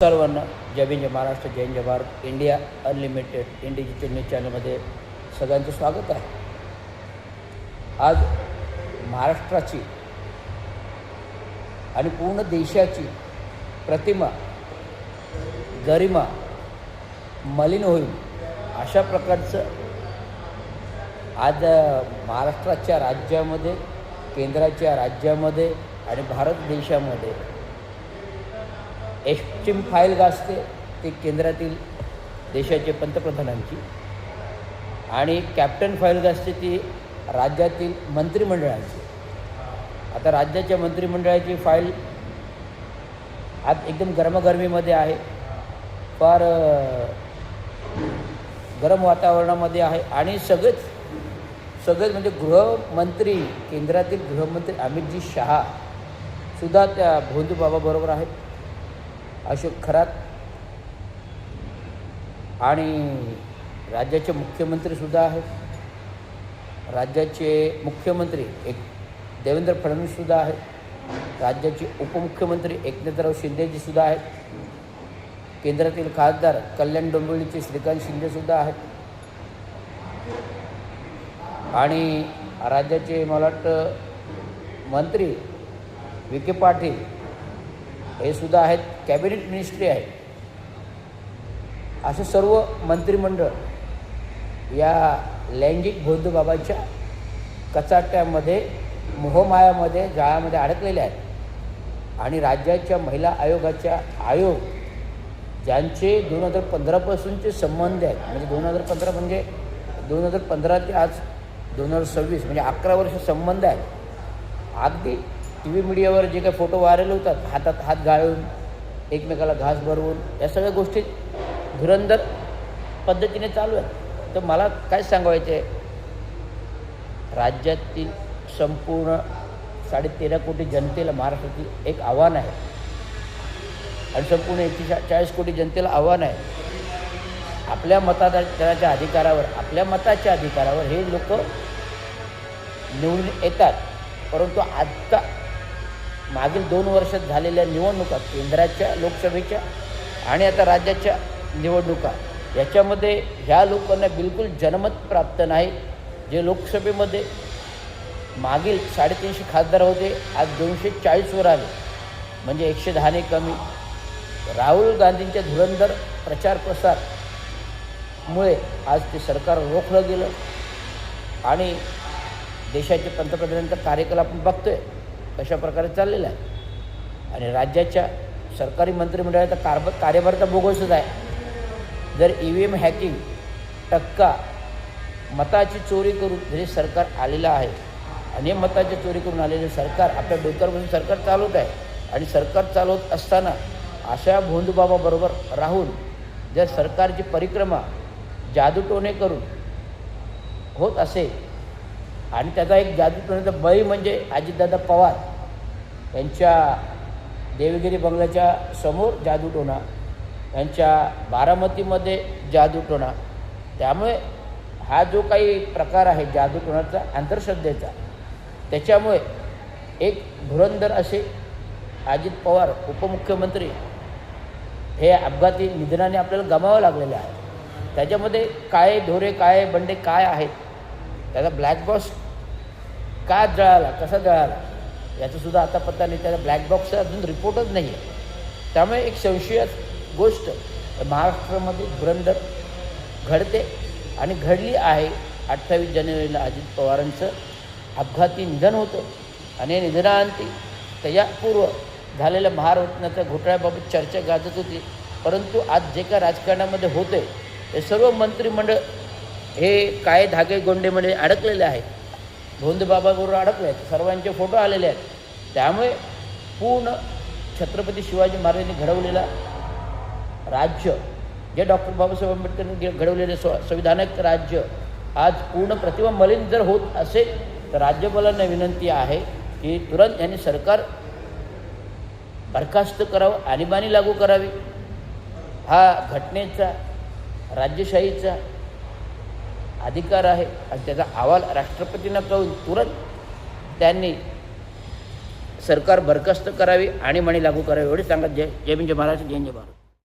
सर्वांना जय भीम, जय महाराष्ट्र, जय हिंद, जय Bharat. India unlimited digital news चॅनलमध्ये सगळ्यांचं स्वागत आहे. आज महाराष्ट्राची आणि पूर्ण देशाची प्रतिमा, गरिमा मलिन होईल अशा प्रकारचं आज महाराष्ट्राच्या राज्यामध्ये, केंद्राच्या राज्यामध्ये आणि भारत देशामध्ये एस्टीम फाईल गाजते. ते केंद्रातील देशाचे पंतप्रधानांची, आणि कॅप्टन फाईल गाजते ती राज्यातील मंत्रिमंडळाची. आता राज्याच्या मंत्रिमंडळाची फाईल आज एकदम गरमागरमीमध्ये आहे, फार गरम वातावरणामध्ये आहे. आणि सगळेच म्हणजे गृहमंत्री, केंद्रातील गृहमंत्री अमितजी शहा सुद्धा त्या भोंदूबाबाबरोबर आहेत. अशोक खरात आणि राज्याचे मुख्यमंत्रीसुद्धा आहेत. राज्याचे मुख्यमंत्री देवेंद्र फडणवीससुद्धा आहेत. राज्याचे उपमुख्यमंत्री एकनाथराव शिंदेजीसुद्धा आहेत. केंद्रातील खासदार कल्याण डोंबिवलीचे श्रीकांत शिंदेसुद्धा आहेत. आणि राज्याचे मला वाटतं मंत्री विखे पाटील हे सुद्धा आहेत. कॅबिनेट मिनिस्ट्री आहे. असे सर्व मंत्रिमंडळ या लैंगिक भोंदूबाबाच्या कचाट्यामध्ये, मोहमायामध्ये, जाळ्यामध्ये अडकलेले आहेत. आणि राज्याच्या महिला आयोगाच्या ज्यांचे 2015पासूनचे संबंध आहेत, म्हणजे 2015 म्हणजे 2015 ते आज 2026 म्हणजे 11 वर्ष संबंध आहेत. अगदी टी व्ही मीडियावर जे काही फोटो व्हायरल होतात, हातात हात गाळून, एकमेकाला घास भरवून, या सगळ्या गोष्टी धुरंधर पद्धतीने चालू आहेत. तर मला काय सांगायचं आहे, राज्यातील संपूर्ण 13.5 कोटी जनतेला महाराष्ट्रातील एक आव्हान आहे, आणि संपूर्ण 140 कोटी जनतेला आव्हान आहे. आपल्या मतदानाच्या अधिकारावर, आपल्या मताच्या अधिकारावर हे लोक निवडून येतात. परंतु आत्ता मागील 2 वर्षात झालेल्या निवडणुका, केंद्राच्या लोकसभेच्या आणि आता राज्याच्या निवडणुका, याच्यामध्ये ह्या लोकांना बिलकुल जनमत प्राप्त नाही. जे लोकसभेमध्ये मागील 350 खासदार होते, आज 240वर आले, म्हणजे 110ने कमी. राहुल गांधींच्या धुरंधर प्रचार प्रसारमुळे आज ते सरकार रोखलं गेलं. आणि देशाचे पंतप्रधानांचा कार्यकाल आपण बघतोय कशा प्रकारे चाललेला आहे. आणि राज्याच्या सरकारी मंत्रिमंडळाचा कार्यभार तर बोगसच आहे. जर EVM हॅकिंग, टक्का, मताची चोरी करून हे सरकार आलेलं आहे, आणि मताची चोरी करून आलेले सरकार आपल्या डोक्यावर बसून सरकार चालवत आहे. आणि सरकार चालवत असताना अशा भोंदूबाबाबरोबर राहून जर सरकारची परिक्रमा जादूटोणे करून होत असेल, आणि त्याचा एक जादूटोण्याचा बळी म्हणजे अजितदादा पवार यांच्या देवगिरी बंगल्याच्या समोर जादूटोणा, यांच्या बारामतीमध्ये जादूटोणा. त्यामुळे हा जो काही प्रकार आहे जादूटोणाचा, अंधश्रद्धेचा, त्याच्यामुळे एक धुरंधर असे अजित पवार उपमुख्यमंत्री हे अपघाती निधनाने आपल्याला गमावं लागलेले आहे. त्याच्यामध्ये काय ढोरे, काय बंडे काय आहेत, त्याचा ब्लॅक बॉक्स का जळाला, कसा जळाला, याचासुद्धा आता पत्ता नाही. त्याचा ब्लॅक बॉक्सचा अजून रिपोर्टच नाही आहे. त्यामुळे एक संशयास गोष्ट महाराष्ट्रामध्ये धुरंधर घडते आणि घडली आहे. 28 जानेवारीला अजित पवारांचं अपघाती निधन होतं, आणि निधनांती त्याच्यापूर्व झालेल्या महारत्नाच्या घोटाळ्याबाबत चर्चा गाजत होती. परंतु आज जे काय राजकारणामध्ये होते, ते सर्व मंत्रिमंडळ हे काय धागे गोंडेमध्ये अडकलेले आहेत, भोंदूबाबाबरोबर अडकले आहेत. सर्वांचे फोटो आलेले आहेत. त्यामुळे पूर्ण छत्रपती शिवाजी महाराजांनी घडवलेला राज्य, जे डॉक्टर बाबासाहेब आंबेडकरांनी घडवलेले संविधानिक राज्य, आज पूर्ण प्रतिमा मलिन जर होत असेल, तर राज्यपालांना विनंती आहे की तुरंत यांनी सरकार बरखास्त करावं, आणीबाणी लागू करावी. हा घटनेचा, राज्यशाहीचा अधिकार आहे, आणि त्याचा अहवाल राष्ट्रपतींना कळून तुरंत त्यांनी सरकार बरखास्त करावी, आणीबाणी लागू करावी. एवढे सांगत जय भीम, जय महाराष्ट्र, जय हिंद, जय भारत.